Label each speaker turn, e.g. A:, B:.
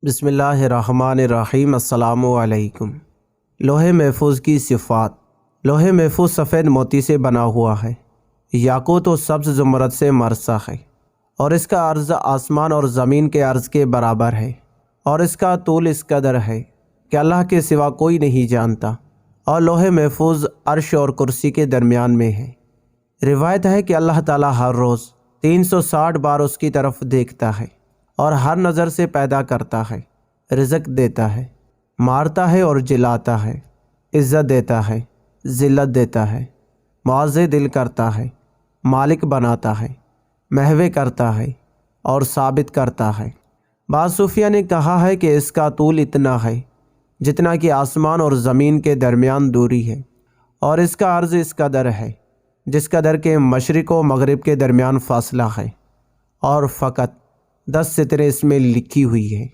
A: بسم اللہ الرحمن الرحیم۔ السلام علیکم۔ لوح محفوظ کی صفات۔ لوح محفوظ سفید موتی سے بنا ہوا ہے، یاقوت و سبز زمرد سے مرصع ہے، اور اس کا عرض آسمان اور زمین کے عرض کے برابر ہے، اور اس کا طول اس قدر ہے کہ اللہ کے سوا کوئی نہیں جانتا، اور لوح محفوظ عرش اور کرسی کے درمیان میں ہے۔ روایت ہے کہ اللہ تعالیٰ ہر روز 360 بار اس کی طرف دیکھتا ہے اور ہر نظر سے پیدا کرتا ہے، رزق دیتا ہے، مارتا ہے اور جلاتا ہے، عزت دیتا ہے، ذلت دیتا ہے، معاذ دل کرتا ہے، مالک بناتا ہے، محو کرتا ہے اور ثابت کرتا ہے۔ بعض صوفیہ نے کہا ہے کہ اس کا طول اتنا ہے جتنا کہ آسمان اور زمین کے درمیان دوری ہے، اور اس کا عرض اس قدر ہے جس قدر کے مشرق و مغرب کے درمیان فاصلہ ہے، اور فقط 10 سطریں اس میں لکھی ہوئی ہے۔